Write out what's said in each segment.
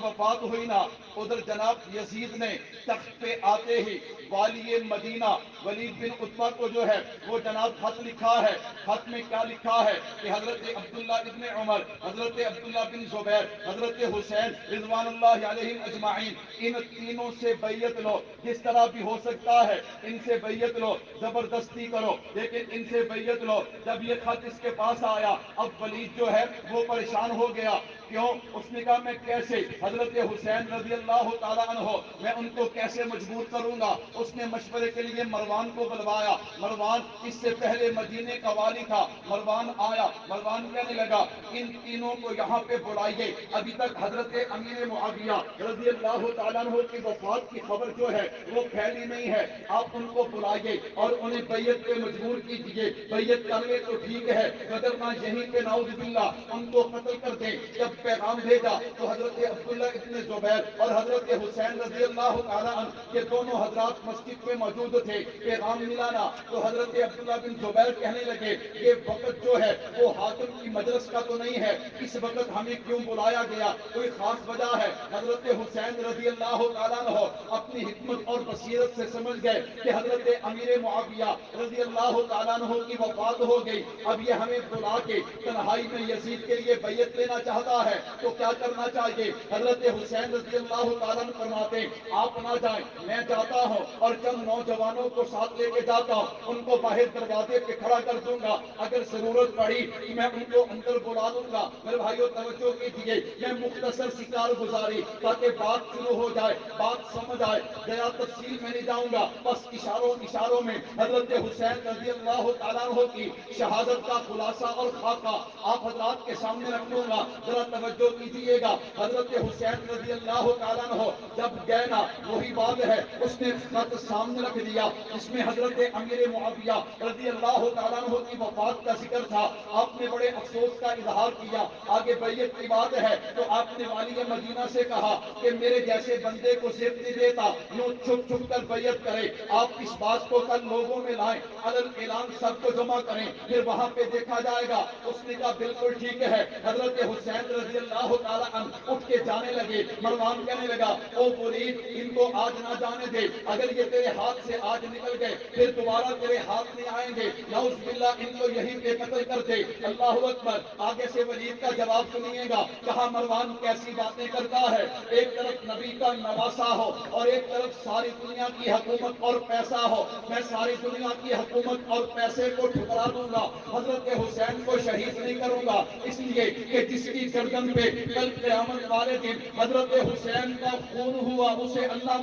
وفات ہوئی نا، ادھر جناب یزید نے تخت پہ آتے ہی والی مدینہ ولید بن عتبہ کو جو ہے وہ جناب خط لکھا ہے. خط میں کیا لکھا ہے کہ حضرت عبداللہ ابن عمر، حضرت عبداللہ بن زبیر، حضرت حسین رضوان اللہ علیہم اجمعین، ان تینوں سے بیعت لو، جس طرح بھی ہو سکتا ہے ان سے بیعت لو، زبردستی کرو لیکن ان سے بیعت لو. جب یہ خط اس کے پاس آیا، اب ولید جو ہے وہ پریشان ہو گیا. کیوں؟ اس نے کہا میں کیسے حضرت حسین رضی اللہ تعالیٰ عنہ میں ان کو کیسے مجبور کروں گا. اس نے مشورے کے لیے مروان کو بلوایا. مروان اس سے پہلے مدینے کا والی تھا. مروان آیا، مروان کہنے لگا ان تینوں کو یہاں پہ بلائیے، ابھی تک حضرت امیر معاویہ رضی اللہ تعالیٰ عنہ کی وفات کی خبر جو ہے وہ پھیلی نہیں ہے. آپ ان کو بلائیے اور انہیں بیعت پہ مجبور کیجیے. بیعت کر لے تو ٹھیک ہے، وگرنہ یہیں پہ نعوذ باللہ ان کو قتل کر دیں. جب پیغام بھیجا تو حضرت عبداللہ ابن زبیر اور حضرت حسین رضی اللہ تعالیٰ عنہ یہ دونوں حضرات مسجد میں موجود تھے. پیغام ملانا تو حضرت عبداللہ بن زبیر کہنے لگے یہ وقت جو ہے وہ حاکم کی مجلس کا تو نہیں ہے، اس وقت ہمیں کیوں بلایا گیا، کوئی خاص وجہ ہے. حضرت حسین رضی اللہ تعالیٰ عنہ اپنی حکمت اور بصیرت سے سمجھ گئے کہ حضرت امیر معاویہ رضی اللہ تعالیٰ عنہ کی وفات ہو گئی، اب یہ ہمیں بلا کے تنہائی میں یزید کے لیے بیعت لینا چاہتا ہے تو کیا کرنا چاہیے. حضرت حسین رضی اللہ تعالیٰ عنہ فرماتے ہیں آپ نہ جائیں، میں جاتا ہوں اور چند نوجوانوں کو ساتھ لے کے جاتا ہوں، ان کو باہر دروازے پہ کھڑا کر دوں گا، اگر ضرورت پڑی تو میں ان کو اندر بلا لوں گا. میرے بھائیو توجہ کیجیے، میں مختصر سی کارگزاری تاکہ بات شروع ہو جائے، بات سمجھ آئے، زیادہ تفصیل میں نہیں جاؤں گا، بس اشاروں میں حضرت حسین رضی اللہ تعالیٰ عنہ کی شہادت کا خلاصہ اور خاکہ آپ حضرات کے سامنے رکھ دوں گا. ذرا توجہ کیجیے گا. حضرت حسین رضی اللہ تعالیٰ عنہ جب گئے نا، وہی بات ہے اس نے خط سامنے رکھ دیا جس میں حضرت امیر معاویہ رضی اللہ تعالیٰ عنہ کی وفات کا ذکر تھا. آپ نے بڑے افسوس کا اظہار کیا. آگے بیعت کی بات ہے تو آپ نے والی مدینہ سے کہا کہ میرے جیسے بندے کو زیب نہیں دیتا، یوں چھپ چھپ کر بیعت کرے. آپ اس بات کو کل لوگوں میں لائیں، علل اعلان سب کو جمع کریں، پھر وہاں پہ دیکھا جائے گا. اس نے کہا بالکل ٹھیک ہے. حضرت حسین رضی اللہ تعالیٰ عنہ اٹھ کے جانے لگے. مروان کہنے لگا او ولید ان کو آج نہ جانے دے، اگر یہ تیرے ہاتھ سے آج نکل گئے پھر دوبارہ تیرے ہاتھ نہیں آئیں گے، نعوذ باللہ ان کو یہیں پہ قتل کر دے. اللہ اکبر. آگے سے ولید کا جواب سنیے گا. کہا مروان کیسی باتیں کرتا ہے، ایک طرف نبی کا نواسا ہو اور ایک طرف ساری دنیا کی حکومت اور پیسہ ہو، میں ساری دنیا کی حکومت اور پیسے کو ٹھکرا دوں گا، حضرت حسین کو شہید نہیں کروں گا، اس لیے کہ جس کی گردن پہ کل قیامت والے دن حضرت حسین کا خون ہوا اسے اللہ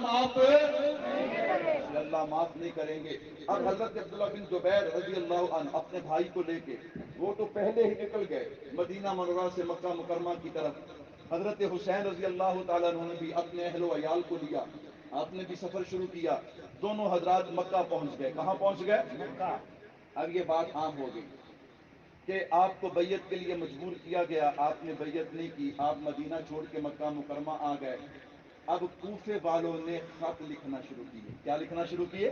معاف نہیں کریں گے. اب حضرت عبداللہ بن زبیر رضی اللہ عنہ اپنے بھائی کو لے کے وہ تو پہلے ہی نکل گئے مدینہ منورہ سے مکہ مکرمہ کی طرف. حضرت حسین رضی اللہ تعالیٰ عنہ نے بھی اپنے اہل و عیال کو لیا، آپ نے بھی سفر شروع کیا. دونوں حضرات مکہ پہنچ گئے. کہاں پہنچ گئے؟ مکہ. اب یہ بات عام ہو گئی کہ آپ کو بیعت کے لیے مجبور کیا گیا، آپ نے بیعت نہیں کی، آپ مدینہ چھوڑ کے مکہ مکرمہ آ گئے. اب کوفے والوں نے خط لکھنا شروع کیے. کیا لکھنا شروع کیے؟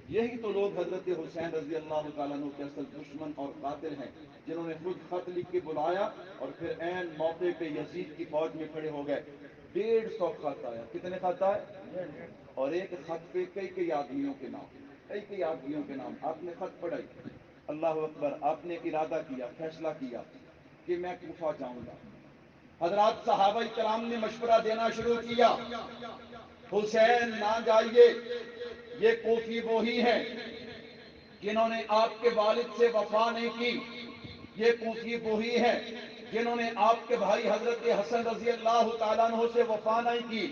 یہی تو لوگ حضرت حسین رضی اللہ تعالیٰ عنہ کے اصل دشمن اور قاتل ہیں، جنہوں نے خود خط لکھ کے بلایا اور پھر عین موقع پہ یزید کی فوج میں کھڑے ہو گئے. 150 خط آیا. کتنے خط آئے؟ اور ایک خط پہ کئی آدمیوں کے نام، کئی آدمیوں کے نام. آپ نے خط پڑھائی، اللہ اکبر. آپ نے ارادہ کیا، فیصلہ کیا کہ میں کوفہ جاؤں گا. حضرات صحابہ کرام نے مشورہ دینا شروع کیا، حسین نہ جائیے، یہ کوفی وہی ہیں جنہوں نے آپ کے والد سے وفا نہیں کی، یہ کوفی وہی ہیں جنہوں نے آپ کے بھائی حضرت حسن رضی اللہ تعالیٰ عنہ سے وفا نہیں کی،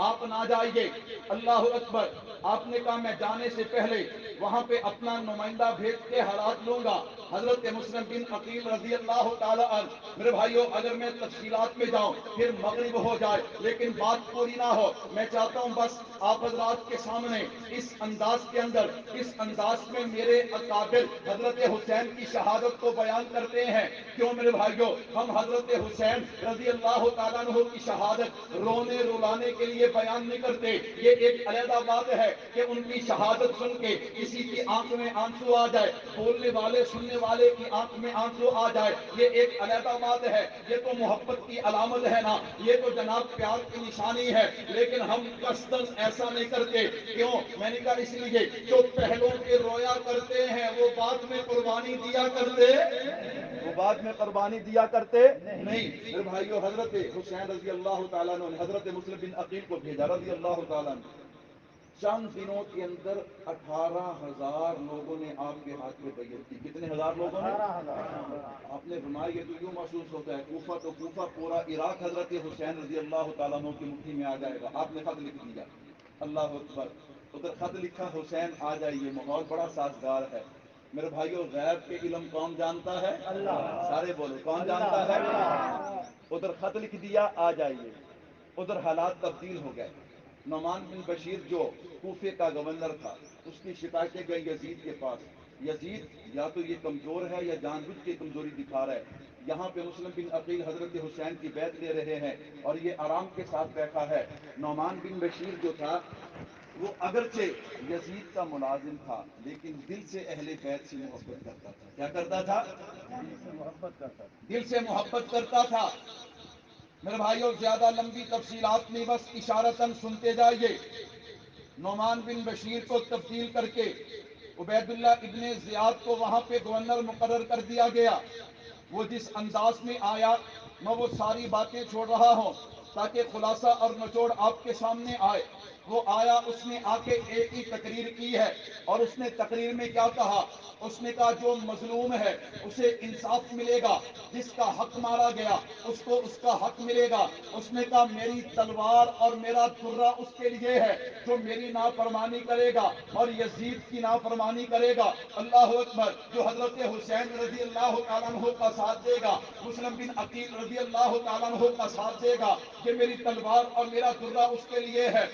آپ نہ جائیے. اللہ اکبر. آپ نے کہا میں جانے سے پہلے وہاں پہ اپنا نمائندہ بھیج کے حالات لوں گا. حضرت مسلم بن عقیل رضی اللہ تعالیٰ عنہ، میرے بھائیوں اگر میں تفصیلات میں جاؤں پھر مغرب ہو جائے لیکن بات پوری نہ ہو. میں چاہتا ہوں بس آپ حضرات کے سامنے اس انداز کے اندر، اس انداز میں میرے اکابر حضرت حسین کی شہادت کو بیان کرتے ہیں. کیوں میرے بھائیوں؟ ہم ہم حضرت حسین رضی اللہ تعالیٰ عنہ کی شہادت رونے رلانے کے لیے بیان نہیں کرتے. یہ ایک علیحدہ بات ہے کہ ان کی شہادت سن کے کسی کی آنکھ میں آنسو آ جائے, بولنے والے سننے والے کی آنکھ میں آنسو آ جائے, یہ ایک علیحدہ بات ہے. یہ تو محبت کی علامت ہے نا, یہ تو جناب پیار کی نشانی ہے. لیکن ہم قصدن ایسا نہیں کرتے. کیوں؟ میں نے کہا اس لیے جو پہلوں کے رویا کرتے ہیں وہ بعد میں قربانی دیا کرتے, وہ بعد میں قربانی دیا کرتے نہیں. میرے بھائیو, حضرت حسین رضی اللہ تعالیٰ عنہ نے حضرت مسلم بن عقیل کو بھیجا رضی اللہ تعالیٰ عنہ. چند دنوں کے اندر 18,000 لوگوں نے آپ کے ہاتھ پہ بیعت کی. کتنے ہزار لوگوں نے؟ آپ نے فرمایا یہ تو یوں محسوس ہوتا ہے کوفہ تو کوفہ, پورا عراق حضرت حسین رضی اللہ تعالیٰ عنہ کی مٹھی میں آ جائے گا. آپ نے خط لکھ دیا, اللہ اکبر. ادھر خط لکھا حسین آ جائیے, ماحول بڑا سازگار ہے. میرے بھائیو, غیب کے علم کون جانتا ہے؟ اللہ. سارے بولو, کون جانتا ہے؟ ادھر خط لکھ دیا آ جائیے. ادھر حالات تبدیل ہو گئے. نعمان بن بشیر جو کوفے کا گورنر تھا, اس کی شکایتیں گئی یزید کے پاس. یزید یا تو یہ کمزور ہے یا جان بوجھ کے کمزوری دکھا رہا ہے. یہاں پہ مسلم بن عقیل حضرت حسین کی بیعت لے رہے ہیں اور یہ آرام کے ساتھ بیٹھا ہے. نعمان بن بشیر جو تھا وہ اگرچہ یزید کا ملازم تھا لیکن دل سے اہل بیت سے محبت کرتا تھا. کیا کرتا تھا؟ دل سے محبت کرتا تھا. دل سے محبت کرتا تھا. میرے بھائیوں, زیادہ لمبی تفصیلات نہیں, بس اشارتاً سنتے جائیے. نعمان بن بشیر کو تبدیل کر کے عبید اللہ ابن زیاد کو وہاں پہ گورنر مقرر کر دیا گیا. وہ جس انداز میں آیا, میں وہ ساری باتیں چھوڑ رہا ہوں تاکہ خلاصہ اور نچوڑ آپ کے سامنے آئے. وہ آیا, اس نے آ کے ایک ہی تقریر کی ہے اور اس نے تقریر میں کیا کہا؟ اس نے کہا جو مظلوم ہے اسے انصاف ملے گا, جس کا حق مارا گیا اس کو اس کا حق ملے گا. اس نے کہا میری تلوار اور میرا درہ اس کے لیے ہے جو میری نافرمانی کرے گا اور یزید کی نافرمانی کرے گا. اللہ اکبر. جو حضرت حسین رضی اللہ تعالیٰ عنہ کا ساتھ دے گا, مسلم بن عقیل رضی اللہ تعالیٰ عنہ کا ساتھ دے گا, یہ میری تلوار اور میرا درہ اس کے لیے ہے.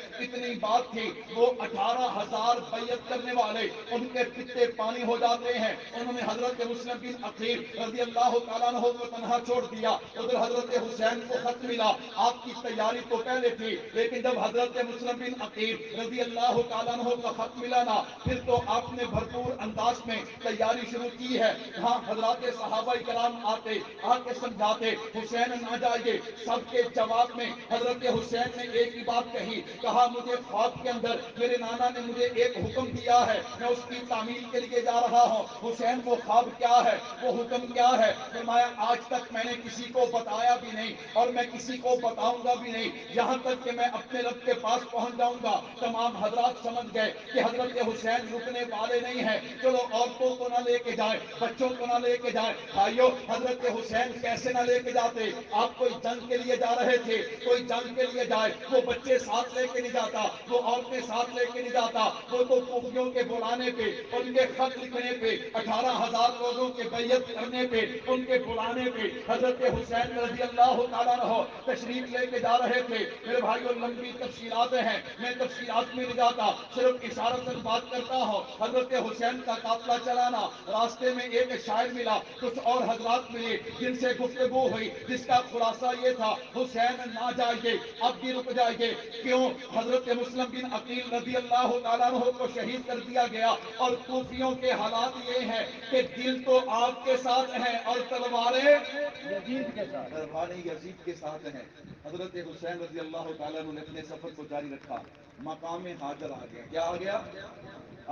اتنی بات تھی, وہ 18,000 بیعت کرنے والے ان کے پتے پانی ہو جاتے ہیں. انہوں نے حضرت مسلم بن عقیل رضی اللہ تعالیٰ عنہ کو تنہا چھوڑ دیا. ادھر حضرت حسین کو خط ملا. آپ کی تیاری تو پہلے تھی, لیکن جب حضرت مسلم بن عقیل رضی اللہ تعالیٰ عنہ کا خط ملا نا, پھر تو آپ نے بھرپور انداز میں تیاری شروع کی ہے. ہاں, حضرات صحابہ کرام آتے, آ کے سمجھاتے حسین نہ جائیے. سب کے جواب میں حضرت حسین نے ایک ہی بات کہی, کہا مجھے خواب کے اندر میرے نانا نے مجھے ایک حکم دیا ہے, میں اس کی تعمیل کے لیے جا رہا ہوں. حسین وہ خواب کیا ہے, وہ حکم کیا ہے؟ فرمایا آج تک میں نے کسی کو بتایا بھی نہیں اور میں کسی کو بتاؤں گا بھی نہیں, یہاں تک کہ میں اپنے رب کے پاس پہنچ جاؤں گا. تمام حضرات سمجھ گئے کہ حضرت حسین رکنے والے نہیں ہیں. چلو عورتوں کو نہ لے کے جائیں, بچوں کو نہ لے کے جائیں. بھائیو, حضرت حسین کیسے نہ لے کے جاتے؟ آپ کوئی جنگ کے لیے جا رہے تھے, کوئی جنگ کے لیے جائے, وہ بچے ساتھ لے کے نہیں جاتا, وہ عورتیں ساتھ لے کے نہیں جاتا. وہ تو کوفیوں کے بلانے پہ, ان کے خط لکھنے پہ, 18,000 لوگوں کے بیعت کرنے پہ, ان کے بلانے پہ حضرت حسین رضی اللہ تعالیٰ عنہ تشریف لے کے جا رہے تھے. میرے بھائیوں, لمبی تفصیلات ہیں, میں تفصیلات میں نہیں جاتا, صرف اشارتاً بات کرتا ہوں. حضرت حسین کا قافلہ چلانا, راستے میں ایک شاعر ملا, کچھ اور حضرات ملے جن سے گفتگو ہوئی, جس کا خلاصہ یہ تھا حسین نہ جائیے, اب بھی رک جائیے. کیوں؟ حضرت مسلم بن عقیل رضی اللہ تعالیٰ عنہ کو شہید کر دیا گیا اور کوفیوں کے حالات یہ ہیں کہ دل تو آپ کے ساتھ ہیں اور تلواریں یزید کے ساتھ, تلواریں یزید کے ساتھ ہیں. حضرت حسین رضی اللہ تعالیٰ عنہ نے اپنے سفر کو جاری رکھا. مقام حاجر آ گیا. کیا آ گیا؟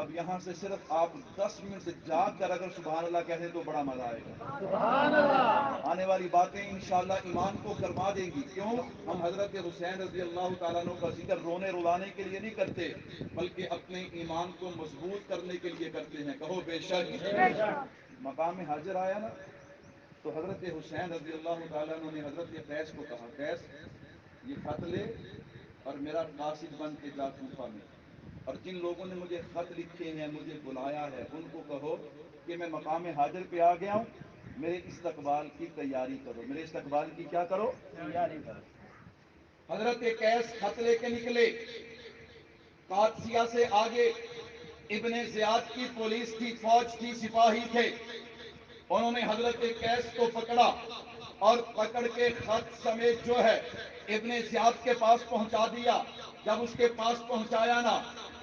اب یہاں سے صرف آپ 10 منٹ جا کر اگر سبحان اللہ کہہ دیں تو بڑا مزہ آئے گا. سبحان اللہ. آنے والی باتیں انشاءاللہ ایمان کو گرما دیں گی. کیوں؟ ہم حضرت حسین رضی اللہ تعالیٰ عنہ کا ذکر رونے رلانے کے لیے نہیں کرتے, بلکہ اپنے ایمان کو مضبوط کرنے کے لیے کرتے ہیں. کہو بے شک. مقام حاضر آیا نا, تو حضرت حسین رضی اللہ تعالیٰ عنہ نے حضرت قیس کو کہا, قیس یہ خط لے اور میرا قاصد بن کے جا کوفہ میں, اور جن لوگوں نے مجھے خط لکھے ہیں, مجھے بلایا ہے, ان کو کہو کہ میں مقام حاضر پہ آ گیا ہوں, میرے استقبال کی تیاری کرو. میرے استقبال کی کیا کرو؟ تیاری کرو. حضرت قیس خط لے کے نکلے. قادسیہ سے آگے ابن زیاد کی پولیس تھی, فوج تھی, سپاہی تھے. انہوں نے حضرت قیس کو پکڑا. اور پکڑ کے خط سمیت جو ہے ابن زیاد کے پاس پہنچا دیا. جب اس کے پاس پہنچایا نا,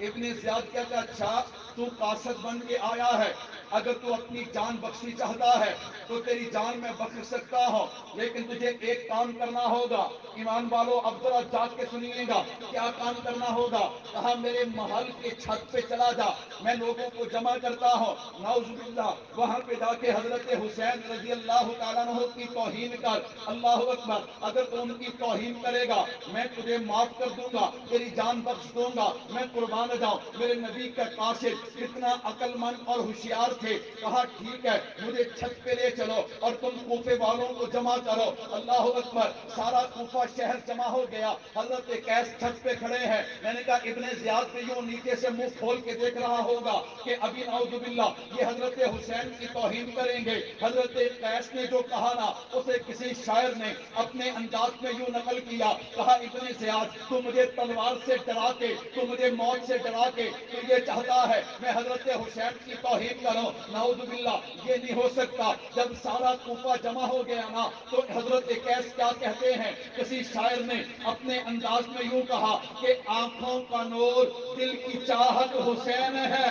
ابن زیاد کہتا اچھا تو قاصد بن کے آیا ہے, اگر تو اپنی جان بخشی چاہتا ہے تو تیری جان میں بخش سکتا ہوں, لیکن تجھے ایک کام کرنا ہوگا. ایمان والو اب ذرا جاگ کے سنیے گا کیا کام کرنا ہوگا. کہا میرے محل کے چھت پہ چلا جا, میں لوگوں کو جمع کرتا ہوں. نعوذ باللہ, وہاں پہ جا کے حضرت حسین رضی اللہ تعالیٰ عنہ کی توہین کر. اللہ اکبر, اگر تو ان کی توہین کرے گا میں تجھے معاف کر دوں گا, تیری جان بخش دوں گا, میں قربان جاؤں. میرے نبی کا قاصد کتنا عقل مند اور ہوشیار تھے. کہا ٹھیک ہے مجھے چھت پہ لے چلو اور تم کوفے والوں کو جمع کرو. اللہ اکبر, سارا کوفہ شہر جمع ہو گیا. حضرت قیس چھت پہ کھڑے ہیں. میں نے کہا ابن زیاد بھی یوں نیچے سے منہ کھول کے دیکھ رہا ہوگا کہ ابھی نعوذ باللہ یہ حضرت حسین کی توہین کریں گے. حضرت قیس نے جو کہا نا اسے کسی شاعر نے اپنے انداز میں یوں نقل کیا. کہا ابن زیاد تو مجھے تلوار سے ڈرا کے, تو مجھے موت سے ڈرا کے تو یہ چاہتا ہے میں حضرت حسین کی توہین کروں. نعوذ باللہ, یہ نہیں ہو سکتا. جب سارا کوفہ جمع ہو گیا نا تو حضرت قیس کیا کہتے ہیں, کسی شاعر نے اپنے انداز میں یوں کہا کہ آنکھوں کا نور دل کی چاہت حسین ہے.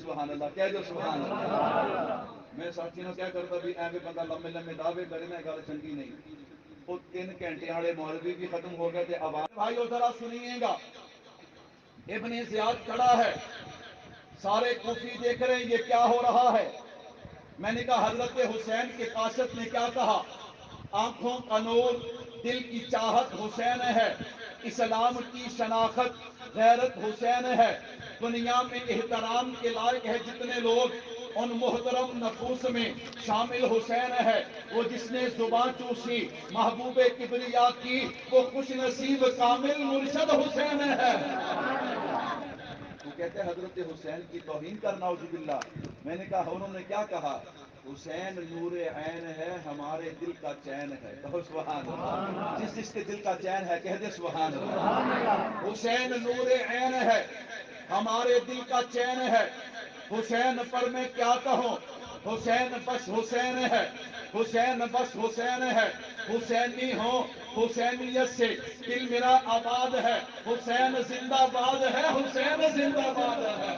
سبحان اللہ, کہہ دو سبحان اللہ. میں ساتھی نے کیا کرتا بھی ایویں بندہ لمبے لمبے دعوے کرے نا, گل چنگی نہیں. وہ 3 گھنٹے والے مولوی بھی ختم ہو گئے تھے. عوام بھائیو ذرا سنیے گا, ابن زیاد کھڑا ہے, سارے کوفی دیکھ رہے ہیں یہ کیا ہو رہا ہے. میں نے کہا حضرت حسین کے قاصد نے کیا کہا, آنکھوں کا نور دل کی چاہت حسین ہے, اسلام کی شناخت غیرت حسین ہے. دنیا میں احترام کے لائق ہے جتنے لوگ, ان محترم نفوس میں شامل حسین ہے. وہ جس نے زباں چوسی محبوب کبریا کی, وہ خوش نصیب کامل مرشد حسین ہے. وہ کہتے ہیں حضرت حسین کی توہین کرنا. نعوذ باللہ. میں نے کہا انہوں نے کیا کہا, حسین نور عین ہے ہمارے دل کا چین ہے. کہو سبحان اللہ. جس جس کے دل کا چین ہے کہہ دے سبحان اللہ. حسین نور عین ہے ہمارے دل کا چین ہے. حسین پر میں کیا کہوں, حسین بس حسین ہے, حسین بس حسین ہے. حسینی ہوں حسینیت سے دل میرا آباد ہے. حسین زندہ باد ہے, حسین زندہ باد ہے.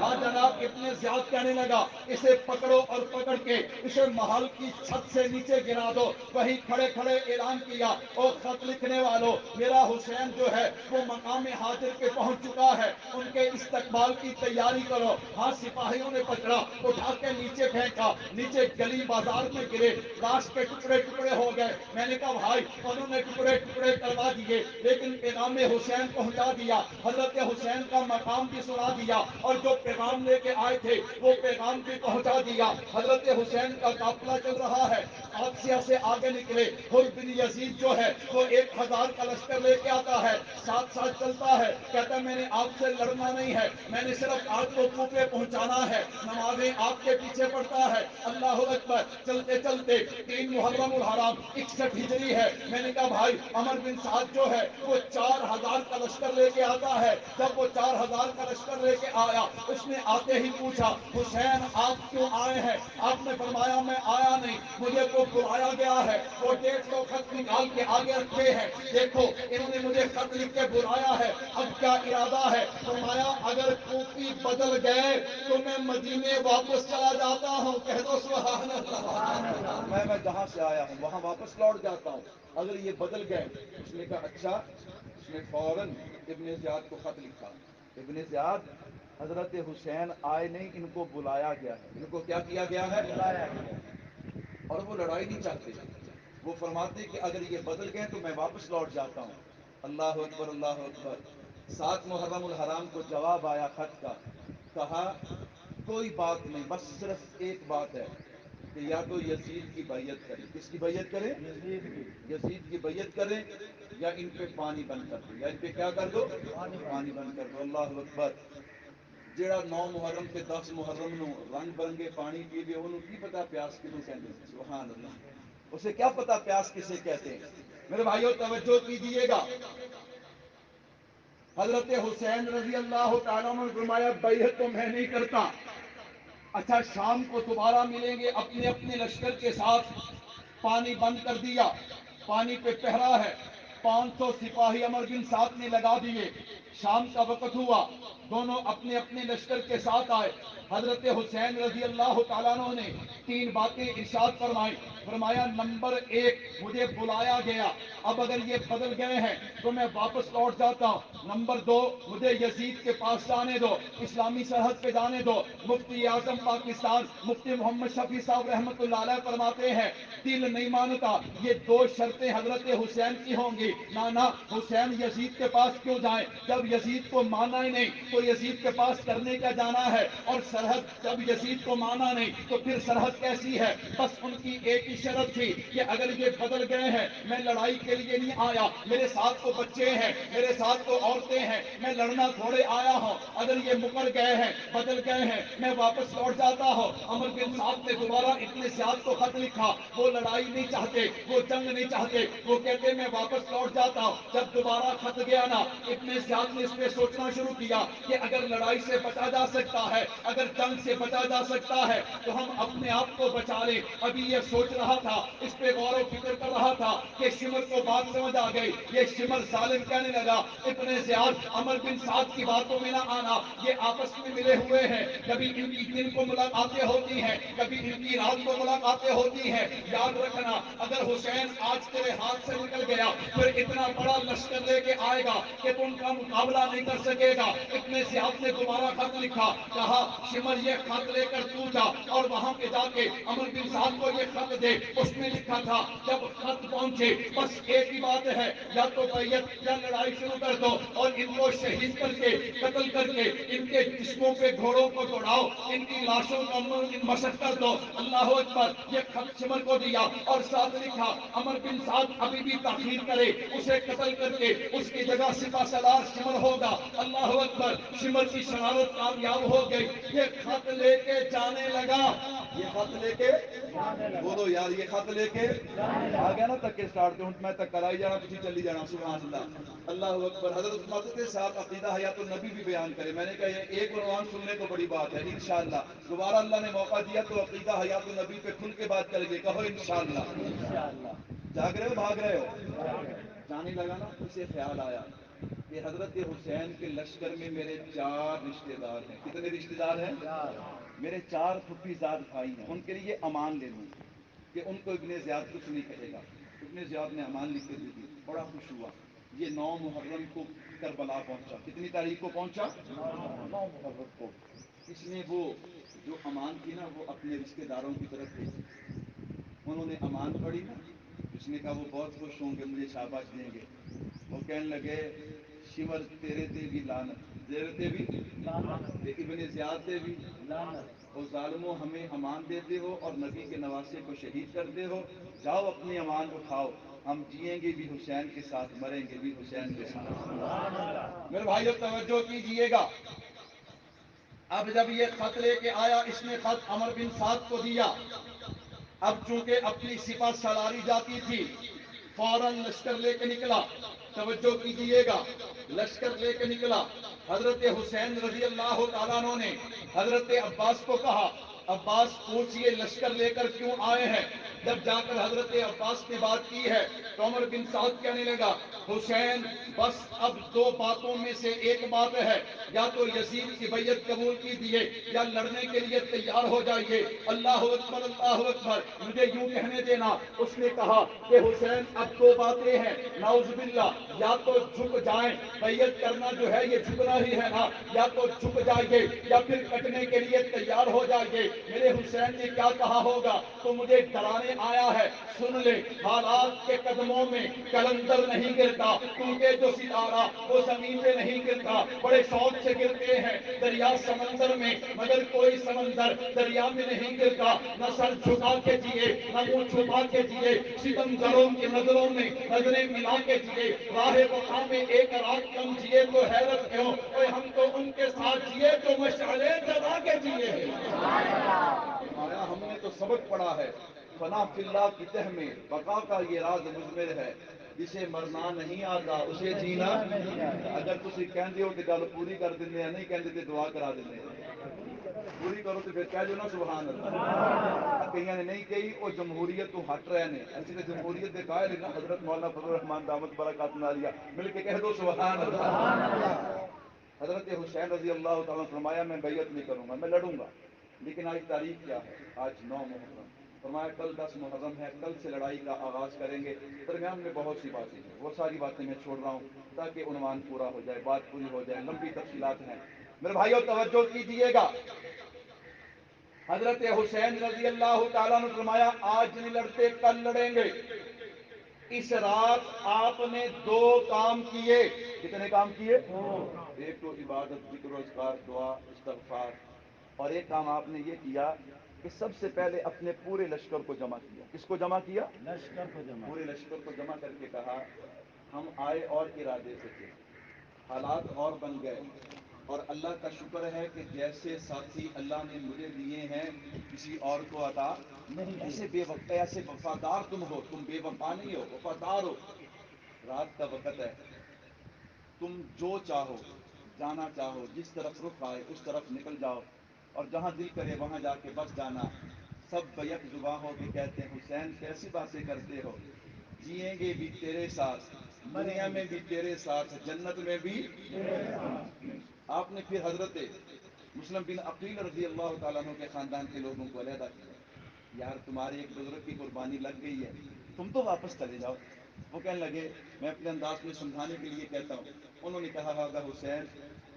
ہاں جناب, اتنے زیاد کہنے لگا اسے پکڑو اور پکڑ کے اسے محل کی چھت سے نیچے گرا دو. وہیں کھڑے کھڑے اعلان کیا, اور خط لکھنے والوں میرا حسین جو ہے وہ مقام حاضر پہ پہنچ چکا ہے, ان کے استقبال کی تیاری کرو. ہاں سپاہیوں نے پکڑا, اٹھا کے نیچے پھینکا, نیچے گلی بازار میں گرے, لاش کے ٹکڑے ٹکڑے ہو گئے. میں نے کہا بھائی انہوں نے ٹکڑے ٹکڑے کروا دیے لیکن پیغام حسین پہنچا دیا, حضرت حسین کا مقام بھی سنا دیا, اور جو پیغام لے کے آئے تھے وہ پیغام بھی پہنچا دیا. حضرت حسین کا قافلہ چل رہا ہے, قادسیہ سے آگے نکلے. حر بن یزید جو ہے وہ 1000 کا لشکر لے کے آتا ہے, ساتھ ساتھ چلتا ہے, کہتا ہے میں نے آپ سے لڑنا نہیں ہے, میں نے صرف آپ کو کوفے پہنچانا ہے, نمازیں آپ کے پیچھے پڑتا ہے. اللہ اکبر. چلتے چلتے 3 محرم الحرام 61 ہجری ہے. میں نے کہا بھائی عمر بن سعد جو ہے وہ 4000 کا لشکر لے کے آتا ہے. جب وہ 4000 کا لشکر لے کے آیا, اس نے آتے ہی پوچھا حسین آپ کیوں آئے ہیں. آپ نے فرمایا میں آیا نہیں, مجھے تو بلایا گیا ہے. وہ 150 خط نکال کے آگے رکھے ہیں, دیکھو انہوں نے مجھے خط لکھ کے بلایا ہے, اب کیا ارادہ ہے. فرمایا اگر کوفی بدل گئے تو میں مدینے واپس چلا جاتا ہوں. کہہ دو سبحان اللہ. میں جہاں سے آیا ہوں وہاں واپس لوٹ جاتا ہوں اگر یہ بدل گئے. اس نے کہا اچھا. اس نے فوراً ابن زیاد کو خط لکھا, ابن زیاد حضرت حسین آئے نہیں, ان کو بلایا گیا ہے. ان کو کیا کیا گیا ہے, بلایا گیا ہے. اور وہ لڑائی نہیں چاہتے, وہ فرماتے کہ اگر یہ بدل گئے تو میں واپس لوٹ جاتا ہوں. اللہ اکبر, اللہ اکبر. 7 محرم الحرام کو جواب آیا خط کا. کہا کوئی بات نہیں, بس صرف ایک بات ہے کہ یا تو یزید کی بیعت کریں. کس کی بیعت کریں, یزید کی بیعت کریں, یا ان پہ پانی بند کر دو, یا ان پہ کیا کر دو, پانی بند کر دو. اللہ اکبر. جڑا 9 محرم تے 10 محرم نو رنگ برنگے پانی پیوے انہوں کی پتا پیاس کنوں کہندے ہیں. سبحان اللہ. اسے کیا پتا پیاس کسے کہتے ہیں. میرے بھائیوں توجہ کیجئے گا, حضرت حسین رضی اللہ تعالیٰ عنہ نے فرمایا بیعت تو میں نہیں کرتا, اچھا شام کو دوبارہ ملیں گے اپنے اپنے لشکر کے ساتھ. پانی بند کر دیا, پانی پہ پہرا ہے, 500 سپاہی عمر بن سعد نے لگا دیے. شام کا وقت ہوا, دونوں اپنے اپنے لشکر کے ساتھ آئے. حضرت حسین رضی اللہ تعالیٰ عنہ نے 3 باتیں ارشاد فرمائی. فرمایا نمبر 1 مجھے بلایا گیا, اب اگر یہ بدل گئے ہیں تو میں واپس لوٹ جاتا ہوں. نمبر 2 مجھے یزید کے پاس جانے دو, اسلامی سرحد پہ جانے دو. مفتی اعظم پاکستان مفتی محمد شفیع صاحب رحمۃ اللہ علیہ فرماتے ہیں دل نہیں مانتا, یہ 2 شرطیں حضرت حسین کی ہوں گی. نانا حسین یزید کے پاس کیوں جائیں جب یزید کو مانا ہی نہیں تو یزید کے پاس کرنے کا جانا ہے, اور سرحد جب یزید کو مانا نہیں تو پھر سرحد کیسی ہے. بس ان کی ایک ہی شرط تھی کہ اگر یہ بدل گئے ہیں میں لڑائی کے لیے نہیں آیا, میرے ساتھ تو بچے ہیں, میرے ساتھ تو عورتیں ہیں, میں لڑنا تھوڑے آیا ہوں. اگر یہ مکر گئے ہیں بدل گئے ہیں میں واپس لوٹ جاتا ہوں. عمر بن سعد نے دوبارہ ابن زیاد کو خط لکھا, وہ لڑائی نہیں چاہتے, وہ جنگ نہیں چاہتے, وہ کہتے میں واپس لوٹ جاتا ہوں. جب دوبارہ خط گیا نا ابن زیاد نے اس پہ سوچنا شروع کیا کہ اگر لڑائی سے بچا جا سکتا ہے, اگر جنگ سے بچا جا سکتا ہے تو ہم اپنے آپ کو بچا لیں. ابھی یہ سوچ رہا تھا, اس پہ غور و فکر کر رہا تھا کہ شمر کو بات سمجھ آ گئی. یہ شمر ظالم کہنے لگا ابن زیاد عمر بن سعد کی باتوں میں نہ آنا, یہ آپس میں ملے ہوئے ہیں, کبھی ان کی دن کو ملاقاتیں ہوتی ہیں, کبھی ان کی رات کو ملاقاتیں ہوتی ہیں. یاد رکھنا اگر حسین آج تیرے ہاتھ سے نکل گیا پھر اتنا بڑا لشکر لے کے آئے گا کہ تو ان کا مقابلہ نہیں کر سکے گا. ابن زیاد نے دوبارہ خط لکھا, کہا شمر یہ خط لے کر تو جا اور وہاں پہ جا کے عمر بن سعد کو یہ خط دے. اس میں لکھا تھا جب خط پہنچے بس ایک ہی بات ہے, یا تو بیعت یا لڑائی شروع کر دو, اور ان کو شہید کر کے قتل کر کے ان کے جسموں پہ گھوڑوں کو دوڑاؤ, ان کی لاشوں کا مشق کر دو. اللہ اکبر. یہ خط شمر کو دیا اور ساتھ لکھا عمر بن سعد ابھی بھی تاخیر کرے, اسے قتل کر کے اس کی جگہ سپہ سالار شمر ہوگا. اللہ اکبر. شمر کی شرارت کامیاب ہو گئی, یہ خط لے کے جانے لگا. یہ خط لے کے بولو یار, یہ خط لے کے آ گیا نا تک کے سٹارٹ پہ, میں تک کرائی جانا تھی چلی جانا. سبحان اللہ. اللہ اکبر. حضرت فرماتے تھے صاحب عقیدہ حیات النبی بھی بیان کرے. میں نے کہا یہ ایک عنوان سننے کو بڑی بات ہے. انشاءاللہ دوبارہ اللہ نے موقع دیا تو عقیدہ حیات النبی پہ کھل کے بات کریں گے. کہو انشاءاللہ. جاگ رہے ہو بھاگ رہے ہو؟ جانے لگا نا اسے خیال آیا کہ حضرت حسین کے لشکر میں میرے 4 رشتہ دار ہیں. کتنے رشتہ دار ہیں؟ میرے 4 پھپھی زاد بھائی ہیں. ان کے لیے امان لے لوں کہ ان کو ابن زیاد کچھ نہیں کہے گا. ابن زیاد نے امان لکھ کے دے دی. بڑا خوش ہوا. یہ 9 محرم کو کربلا پہنچا. کتنی تاریخ کو پہنچا؟ 9 محرم کو. اس نے وہ جو امان کی نا وہ اپنے رشتہ داروں کی طرف بھیجی. انہوں نے امان پڑھی نا, اس نے کہا وہ بہت خوش ہوں گے, مجھے شاباش دیں گے. وہ کہنے لگے شمر تیرے تے بھی لعنت, تیرے تے بھی لعنت, ابن زیاد تے بھی لعنت. اور ظالموں ہمیں امان دیتے ہو اور نبی کے نواسے کو شہید کرتے ہو. جاؤ اپنی امان اٹھاؤ, ہم جئیں گے بھی حسین کے ساتھ, مریں گے بھی حسین کے ساتھ. میرے بھائیو توجہ کیجئے گا. اب جب یہ خط لے کے آیا, اس نے خط عمر بن سعد کو دیا. اب چونکہ اپنی سپہ سالاری جاتی تھی, فوراً لشکر لے کے نکلا. توجہ کیجئے گا, لشکر لے کے نکلا. حضرت حسین رضی اللہ تعالیٰ عنہ نے حضرت عباس کو کہا عباس پوچھئے لشکر لے کر کیوں آئے ہیں. جب جا کر حضرت عباس نے بات کی ہے تو عمر بن سعد کہنے لگا حسین بس اب 2 باتوں میں سے ایک بات ہے, یا تو یزید کی بیعت قبول کیجئے یا لڑنے کے لیے تیار ہو جائیے. اللہ اکبر, اللہ اکبر. مجھے یوں کہنے دینا. اس نے کہا کہ حسین اب 2 باتیں ہیں, نعوذ باللہ, یا تو جھک جائیں, بیعت کرنا جو ہے یہ جھکنا ہی ہے نا, یا تو جھک جائیے یا پھر کٹنے کے لیے تیار ہو جائیے. میرے حسین نے کیا کہا ہوگا تو مجھے ڈرانے آیا ہے. سن لے, حالات کے قدموں میں کلندر نہیں گرتا, ٹوٹے جو ستارہ وہ زمین پہ نہیں گرتا. بڑے شوق سے گرتے ہیں دریا سمندر میں, مگر کوئی سمندر دریا میں نہیں گرتا. نہ سر جھکا کے جیے نہ منہ چھپا کے جیے, ستمگروں کی نظروں میں نظریں ملا کے جیے. راہ وفا میں ایک رات کم جیے تو حیرت کیوں, اوے ہم تو ان کے ساتھ جیے جو مشعلیں جلا کے جیے. آیا ہم نے تو سبق پڑھا ہے, فنا فی اللہ کی تہ میں بقا کا یہ راز مضمر ہے. جسے مرنا نہیں آتا اسے جینا نہیں آتا. اگر تسی کہندے ہو تے گل پوری کر دندے ہیں, نہیں کہندے تے دعا کرا دندے ہیں. پوری کرو تو پھر کہہ جو نا سبحان اللہ. کئی نے نہیں کہی وہ جمہوریت تو ہٹ رہے ہیں اسی نے جمہوریت کے قائل نا حضرت مولانا فضل الرحمان دامت برکات عالیہ مل کے کہہ دو سبحان اللہ. حضرت حسین رضی اللہ تعالیٰ نے فرمایا میں بیعت نہیں کروں گا میں لڑوں گا لیکن آج تاریخ کیا ہے آج 9 محرم فرمایا کل 10 محرم ہے کل سے لڑائی کا آغاز کریں گے. درمیان میں بہت سی باتیں ہیں وہ ساری باتیں میں چھوڑ رہا ہوں تاکہ عنوان پورا ہو جائے بات پوری ہو جائے لمبی تفصیلات ہیں میرے بھائیوں توجہ کیجئے گا. حضرت حسین رضی اللہ تعالیٰ نے فرمایا آج نہیں لڑتے کل لڑیں گے. اس رات آپ نے 2 کام کیے. کتنے کام کیے؟ ایک تو عبادت ذکر و اذکار دعا استغفار اور ایک کام آپ نے یہ کیا کہ سب سے پہلے اپنے پورے لشکر کو جمع کیا. کس کو جمع کیا؟ لشکر کو جمع. پورے لشکر کو جمع کر کے کہا ہم آئے اور ارادے سے تھے حالات اور بن گئے اور اللہ کا شکر ہے کہ جیسے ساتھی اللہ نے مجھے دیے ہیں کسی اور کو عطا نہیں. ایسے وفادار تم ہو تم بے وفا نہیں ہو وفادار ہو. رات کا وقت ہے تم جو چاہو جانا چاہو جس طرف رخ آئے اس طرف نکل جاؤ اور جہاں دل کرے وہاں جا کے بس جانا. سب بیک زباں ہو کے کہتے ہیں حسین کیسی باتیں کرتے ہو جئیں گے بھی تیرے ساتھ دنیا میں بھی تیرے ساتھ جنت میں بھی تیرے ساتھ. آپ نے پھر حضرت مسلم بن عقیل رضی اللہ تعالیٰ عنہ کے خاندان کے لوگوں کو علیحدہ کیا. یار تمہارے ایک بزرگ کی قربانی لگ گئی ہے تم تو واپس چلے جاؤ. وہ کہنے لگے میں اپنے انداز میں سمجھانے کے لیے کہتا ہوں. انہوں نے کہا ہوگا حسین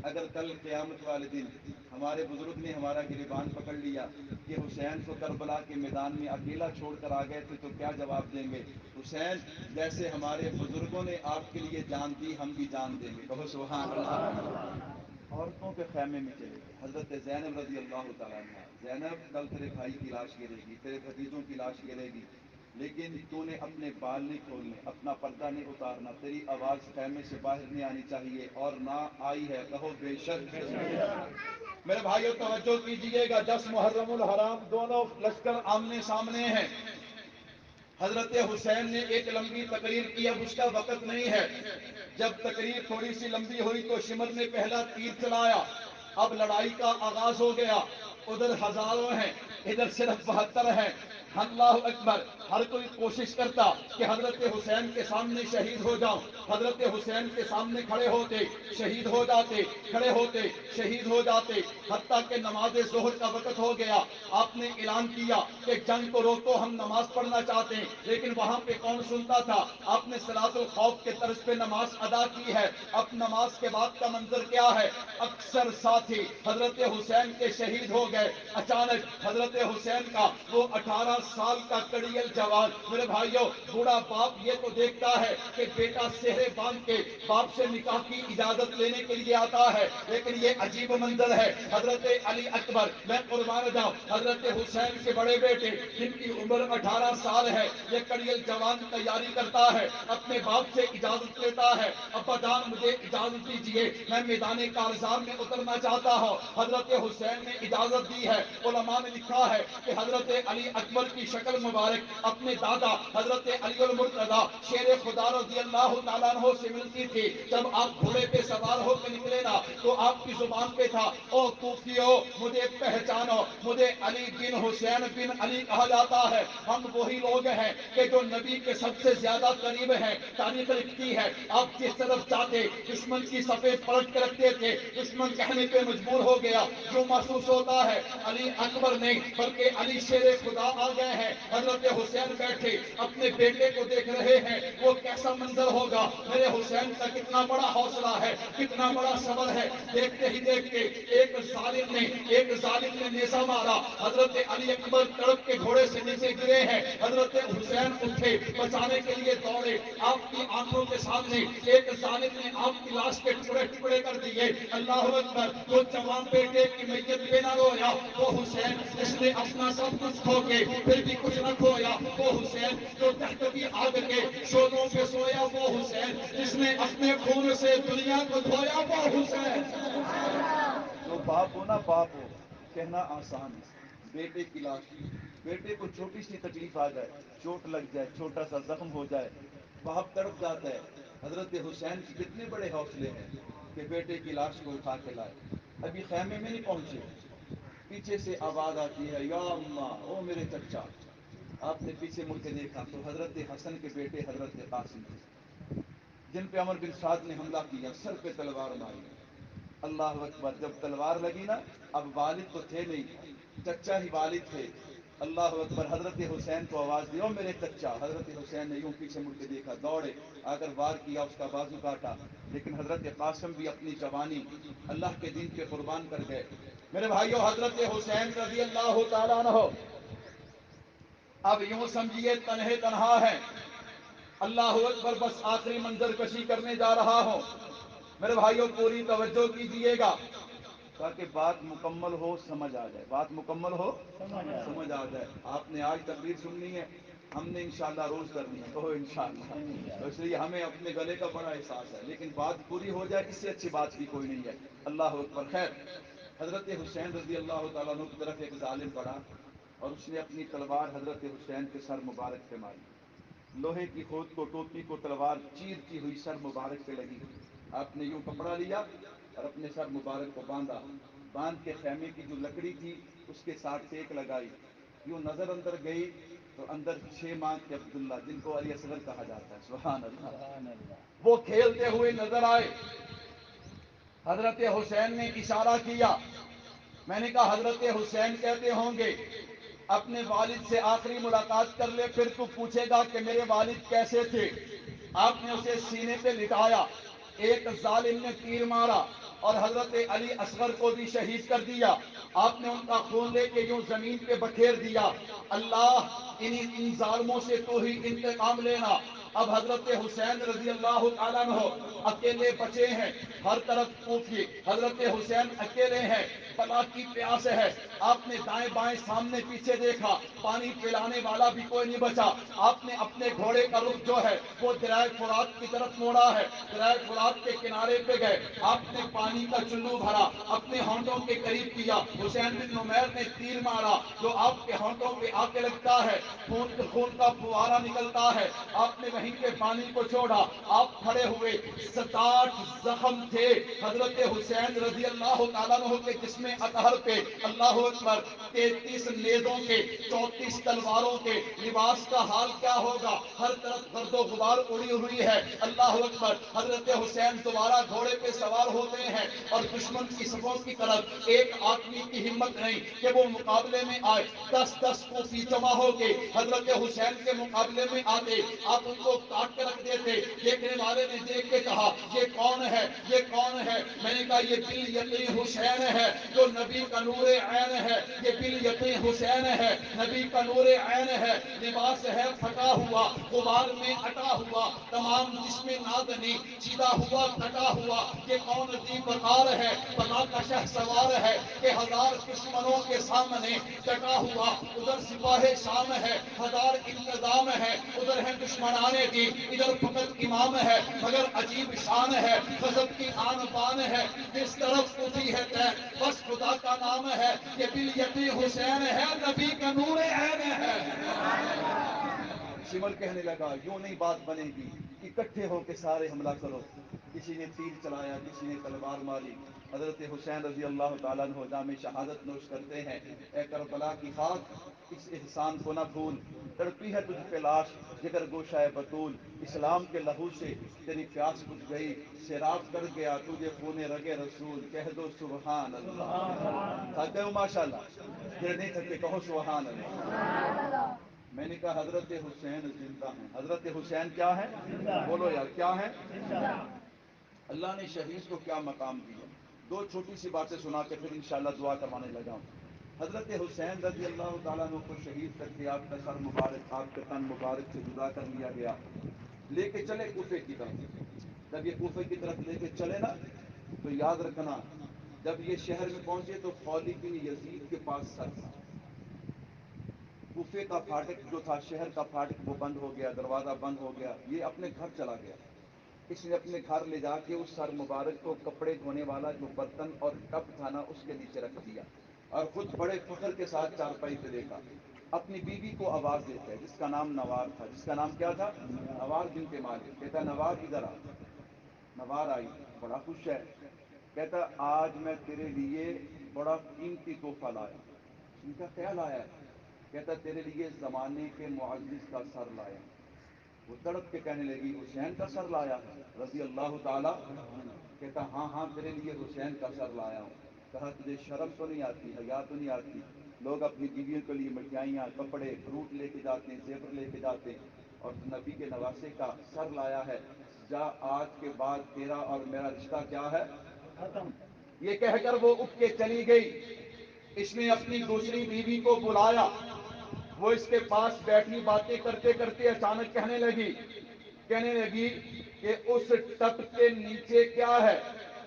اگر کل قیامت والے دن ہمارے بزرگ نے ہمارا گریبان پکڑ لیا کہ حسین کو کربلا کے میدان میں اکیلا چھوڑ کر آ گئے تھے تو کیا جواب دیں گے؟ حسین جیسے ہمارے بزرگوں نے آپ کے لیے جان دی ہم بھی جان دیں گے. کہو سبحان اللہ. عورتوں کے خیمے میں چلے گئے. حضرت زینب رضی اللہ تعالیٰ عنہ زینب کل تیرے بھائی کی لاش گرے گی تیرے بھتیجوں کی لاش گرے گی لیکن تو نے اپنے بال نہیں کھولنے اپنا پردہ نہیں اتارنا تیری آواز خیمے سے باہر نہیں آنی چاہیے اور نہ آئی ہے کہو بے شک. میرے بھائیو توجہ کیجئے گا 10 محرم الحرام دونوں لشکر آمنے سامنے ہیں. حضرت حسین نے ایک لمبی تقریر کی اب اس کا وقت نہیں ہے. جب تقریر تھوڑی سی لمبی ہوئی تو شمر نے پہلا تیر چلایا. اب لڑائی کا آغاز ہو گیا. ادھر ہزاروں ہیں ادھر صرف 72 ہیں. اللہ اکبر. ہر کوئی کوشش کرتا کہ حضرت حسین کے سامنے شہید ہو جاؤں. حضرت حسین کے سامنے کھڑے ہوتے شہید ہو جاتے کھڑے ہوتے شہید ہو جاتے حتیٰ کہ نماز ظہر کا وقت ہو گیا. آپ نے اعلان کیا کہ جنگ کو روکو ہم نماز پڑھنا چاہتے ہیں لیکن وہاں پہ کون سنتا تھا؟ آپ نے صلاۃ الخوف کے طرز پہ نماز ادا کی ہے. اب نماز کے بعد کا منظر کیا ہے؟ اکثر ساتھی حضرت حسین کے شہید ہو گئے. اچانک حضرت حسین کا وہ 18 سال کا کڑیل جوان میرے بھائیوں بوڑھا باپ یہ تو دیکھتا ہے کہ بیٹا سہرے باندھ کے باپ سے نکاح کی اجازت لینے کے لیے آتا ہے لیکن یہ عجیب منظر ہے. حضرت علی اکبر میں قربان جاؤں حضرت حسین کے بڑے بیٹے جن کی عمر 18 سال ہے یہ کڑیل جوان تیاری کرتا ہے اپنے باپ سے اجازت لیتا ہے ابا جان مجھے اجازت دیجئے میں میدان کارزار میں اترنا چاہتا ہوں. حضرت حسین نے اجازت دی ہے. علماء نے لکھا ہے کہ حضرت علی اکبر کی شکل مبارک اپنے دادا حضرت علی المرتضی شیر خدا رضی اللہ تعالیٰ عنہ سے ملتی تھی. جب آپ گھوڑے پہ سوار ہو کے نکلے نا تو آپ کی زبان پہ تھا او کوفیو مجھے پہچانو مجھے علی بن حسین بن علی کہا جاتا ہے. ہم وہی لوگ ہیں کہ جو نبی کے سب سے زیادہ قریب ہیں. تاریخ لکھتی ہے آپ جس طرف جاتے دشمن کی صفیں پلٹ کے رکھتے تھے. دشمن کہنے پہ مجبور ہو گیا. جو محسوس ہوتا ہے علی اکبر نہیں بلکہ علی شیر خدا آ گئے ہیں. حضرت حسین بیٹھے اپنے بیٹے کو دیکھ رہے ہیں. وہ کیسا منظر ہوگا؟ میرے حسین کا کتنا بڑا حوصلہ ہے کتنا بڑا صبر ہے. دیکھتے ہی دیکھتے ایک ظالم نے نیزہ مارا. حضرت علی اکبر تڑپ کے گھوڑے سے نیچے گرے ہیں. حضرت حسین اٹھے بچانے کے لیے دوڑے. آپ کی آنکھوں کے سامنے ایک ظالم نے آپ کی لاش کے ٹکڑے ٹکڑے کر دیے. اللہ اکبر. وہ جوان بیٹے کی میت پہ نہ رویا وہ حسین جس نے اپنا سب کچھ کھو کے پھر بھی کچھ نہ کھویا. وہ حسین جو تحت آگ کے شولوں پہ سویا. وہ حسین جس نے اپنے خون سے دنیا کو دھویا. وہ حسین. جو باپ ہو نا باپ ہو کہنا آسان ہے. بیٹے کی لاش بیٹے کو چھوٹی سی تکلیف آ جائے چوٹ لگ جائے چھوٹا سا زخم ہو جائے باپ تڑپ جاتا ہے. حضرت حسین کے کتنے بڑے حوصلے ہیں کہ بیٹے کی لاش کو اٹھا کے لائے. ابھی خیمے میں نہیں پہنچے پیچھے سے آواز آتی ہے یا اماں، او میرے چچا. آپ نے پیچھے مڑ کے دیکھا تو حضرت حسن کے بیٹے حضرت قاسم تھے، جن پہ عمر بن سعد نے حملہ کیا، سر پہ تلوار ماری. اللہ اکبر. جب تلوار لگی نا، اب والد تو تھے نہیں، چچا ہی والد تھے. اللہ اکبر. حضرت حسین کو آواز دی، او میرے چچا. حضرت حسین نے یوں پیچھے مڑ کے دیکھا، دوڑے آ کر وار کیا، اس کا بازو کاٹا. لیکن حضرت قاسم بھی اپنی جوانی اللہ کے دین پہ قربان کر گئے. میرے بھائیو، حضرت حسین رضی اللہ تعالیٰ عنہ اب یوں سمجھیے تنہے تنہا ہے. اللہ اکبر. بس آخری منظر کشی کرنے جا رہا ہوں. میرے بھائیوں پوری توجہ کیجئے گا تاکہ بات مکمل ہو، سمجھ آ جائے. بات مکمل ہو، سمجھ آ جائے. آپ نے آج تقریر سننی ہے، ہم نے انشاءاللہ روز کرنی ہے. کہو انشاءاللہ. تو اس لیے ہمیں اپنے گلے کا بڑا احساس ہے، لیکن بات پوری ہو جائے اس سے اچھی بات بھی کوئی نہیں ہے. اللہ اکبر. خیر، حضرت حسین رضی اللہ تعالیٰ عنہ کی طرف ایک ظالم پڑا اور اس نے اپنی تلوار حضرت حسین کے سر مبارک پہ ماری. لوہے کی خود کو، ٹوپی کو تلوار چیرتی ہوئی سر مبارک پہ لگی. آپ نے یوں کپڑا لیا اور اپنے سر مبارک کو باندھا. باندھ کے خیمے کی جو لکڑی تھی اس کے ساتھ ٹیک لگائی. یوں نظر اندر گئی تو اندر 6 ماہ کے عبداللہ، جن کو علی اصغر کہا جاتا ہے، سبحان اللہ، وہ کھیلتے ہوئے نظر آئے. حضرت حسین نے اشارہ کیا. میں نے کہا حضرت حسین کہتے ہوں گے اپنے والد سے آخری ملاقات کر لے، پھر تو پوچھے گا کہ میرے والد کیسے تھے. آپ نے اسے سینے پہ لٹایا. ایک ظالم نے تیر مارا اور حضرت علی اصغر کو بھی شہید کر دیا. آپ نے ان کا خون لے کے یوں زمین پہ بکھیر دیا. اللہ، ان ظالموں سے تو ہی انتقام لینا. اب حضرت حسین رضی اللہ تعالیٰ عنہ اکیلے بچے ہیں. ہر طرف کوفے، حضرت حسین اکیلے ہیں. بلا کی پیاس ہے. آپ نے دائیں بائیں سامنے پیچھے دیکھا، پانی پلانے والا بھی کوئی نہیں بچا. آپ نے اپنے گھوڑے کا رخ جو ہے وہ دریائے فرات کی طرف موڑا ہے. دریائے فرات کے کنارے پہ گئے. آپ نے پانی کا چلو بھرا، اپنے ہونٹوں کے قریب کیا. حسین بن نمیر نے تیر مارا جو آپ کے ہونٹوں پہ آ کے لگتا ہے، خون کا فوارہ نکلتا ہے. آپ نے وہیں پہ پانی کو چھوڑا. آپ کھڑے ہوئے. 67 زخم تھے حضرت حسین رضی اللہ تعالیٰ عنہ کے جسم اطہر پہ. اللہ اکبر. 33 نیزوں کے، 34 تلواروں کے. لباس کا حال کیا ہوگا؟ ہر طرف گرد و غبار اڑی ہوئی ہے. اللہ اکبر. حضرت حسین دوبارہ گھوڑے پہ سوار ہوتے ہیں اور دشمن کی صفوں کی طرف. ایک آدمی کی ہمت نہیں کہ وہ مقابلے میں آئے. 10 کوفی جمع ہو کے حضرت حسین کے مقابلے میں آتے. آپ ان کو کاٹ کے رکھ دیتے. دیکھنے والے نے دیکھ کے کہا یہ کون ہے، یہ کون ہے؟ میں نے کہا یہ بل یقین حسین ہے جو نبی کا نور عین ہے. یہ بل یقین حسین ہے، نبی کا نور عین ہے. لباس ہے پھٹا ہوا، غبار میں اٹا ہوا، تمام جسم نازنی چیدہ ہوا، کٹا ہوا. یہ کون ذی وقار ہے، بقا کا شہ سوار ہے کہ ہزار دشمنوں کے سامنے ڈٹا ہوا. ادھر سپاہ شام ہے، ہزار انتظام ہے. ادھر ہے دشمنان دین، ادھر فقط امام ہے. مگر عجیب شان ہے، غضب کی آن بان ہے. جس طرف اٹھی ہے تے بس خدا کا نام ہے. یہ بل یقین حسین ہے، نبی کا نور عین ہے. سمر کہنے لگا یوں نہیں بات بنے گی، اکٹھے ہو کے سارے حملہ کرو. کسی نے تیر چلایا، کسی نے تلوار ماری. حضرت حسین رضی اللہ تعالیٰ عنہ جام شہادت نوش کرتے ہیں. اے کربلا کی خاک، اس احسان کو نہ بھول. تڑپی ہے تجھ پہ لاش جگر گوشہ بطول. اسلام کے لہو سے تیری پیاس بجھ گئی، سیراب کر گیا تجھے خون رگے رسول. کہہ دو سبحان اللہ. تھک گئے ہو ماشاء اللہ؟ پھر نہیں تھکے، کہو سبحان اللہ. میں نے کہا حضرت حسین زندہ ہیں. حضرت حسین کیا ہے؟ بولو یار کیا ہے؟ اللہ نے شہید کو کیا مقام دیا. 2 چھوٹی سی باتیں سنا کے پھر انشاءاللہ دعا کروانے لگا ہوں. حضرت حسین رضی اللہ تعالیٰ عنہ کو شہید کر کے آپ کا سر مبارک، آپ کے تن مبارک سے جدا کر لیا گیا. لے کے چلے کوفے کی طرف. جب یہ کوفے کی طرف لے کے چلے نا تو یاد رکھنا، جب یہ شہر میں پہنچے تو خولی بن یزید کے پاس سر تھا. کوفے کا پھاٹک جو تھا، شہر کا پھاٹک، وہ بند ہو گیا، دروازہ بند ہو گیا. یہ اپنے گھر چلا گیا. اس نے اپنے گھر لے جا کے اس سر مبارک کو کپڑے دھونے والا جو برتن اور ٹب تھا نا اس کے نیچے رکھ دیا اور خود بڑے فخر کے ساتھ چارپائی پہ دیکھا. اپنی بیوی کو آواز دیتا ہے جس کا نام نوار تھا. جس کا نام کیا تھا؟ نوار بنت مالک. کہتا نوار ادھر آ. نوار آئی، بڑا خوش ہے. کہتا آج میں تیرے لیے بڑا قیمتی تحفہ لایا. ان کا کیا لایا ہے؟ کہتا تیرے لیے زمانے کے معزز کا سر لایا. وہ تڑپ کے کہنے لگی حسین کا سر لایا ہے رضی اللہ تعالی. کہتا ہاں ہاں تیرے لیے حسین کا سر لایا ہوں. کہا تجھے شرم تو نہیں آتی، حیا تو نہیں آتی؟ لوگ اپنی بیویوں کے لیے مٹھائیاں، کپڑے، فروٹ لے کے جاتے ہیں، زیور لے کے جاتے ہیں، اور تو نبی کے نواسے کا سر لایا ہے. جا آج کے بعد تیرا اور میرا رشتہ کیا ہے؟ ختم. یہ کہہ کر وہ اٹھ کے چلی گئی. اس نے اپنی دوسری بیوی کو بلایا. وہ اس کے پاس بیٹھی، باتیں کرتے کرتے اچانک کہنے لگی کہ اس ٹپ کے نیچے کیا ہے؟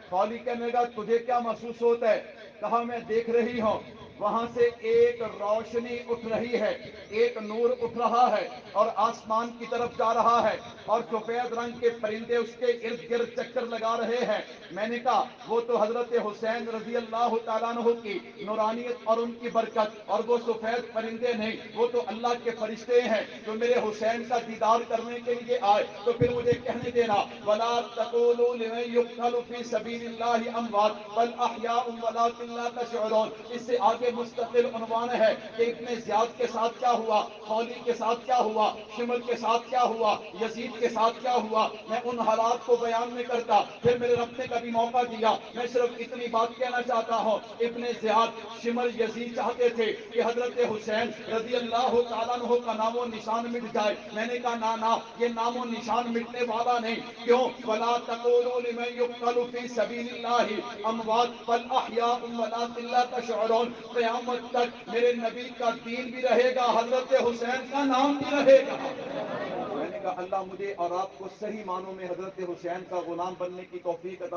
خالی کہنے لگا تجھے کیا محسوس ہوتا ہے؟ کہا میں دیکھ رہی ہوں وہاں سے ایک روشنی اٹھ رہی ہے، ایک نور اٹھ رہا ہے اور آسمان کی طرف جا رہا ہے، اور سفید رنگ کے پرندے اس کے ارد گرد چکر لگا رہے ہیں. میں نے کہا وہ تو حضرت حسین رضی اللہ تعالیٰ عنہ کی نورانیت اور ان کی برکت، اور وہ سفید پرندے نہیں، وہ تو اللہ کے فرشتے ہیں جو میرے حسین کا دیدار کرنے کے لیے آئے. تو پھر مجھے کہنے دینا وَلَا تَقُولُوا لِمَن يُقْتَلُ فِي سَبِيلِ اللَّهِ أَمْوَاتٌ بَلْ أَحْيَاءٌ وَلَٰكِن لَّا تَشْعُرُونَ. اس سے آگے مستقل عنوان ہے کہ ابن زیاد کے ساتھ کیا ہوا، خولی کے ساتھ کیا ہوا، شمر کے ساتھ کیا ہوا، یزید کے ساتھ کیا ہوا. میں ان حالات کو بیان نہیں کرتا، پھر میرے رب نے کبھی موقع دیا. میں صرف اتنی بات کہنا چاہتا ہوں، ابن زیاد، شمر، یزید چاہتے تھے کہ حضرت حسین رضی اللہ تعالیٰ عنہ کا نام و نشان مٹ جائے. میں نے کہا نا یہ نام و نشان مٹنے والا نہیں. کیوں؟ وَلَا تَقُولُوا لِمَن يُقْتَلُ فِي سَبِيلِ اللَّهِ أَمْوَاتٌ بَلْ أَحْيَاءٌ وَلَٰكِن لَّا تَشْعُرُونَ. قیامت تک میرے نبی کا دین بھی رہے گا، حضرت حسین کا نام بھی رہے گا. میں نے کہا اللہ مجھے اور آپ کو صحیح معنوں میں حضرت حسین کا غلام بننے کی توفیق عطا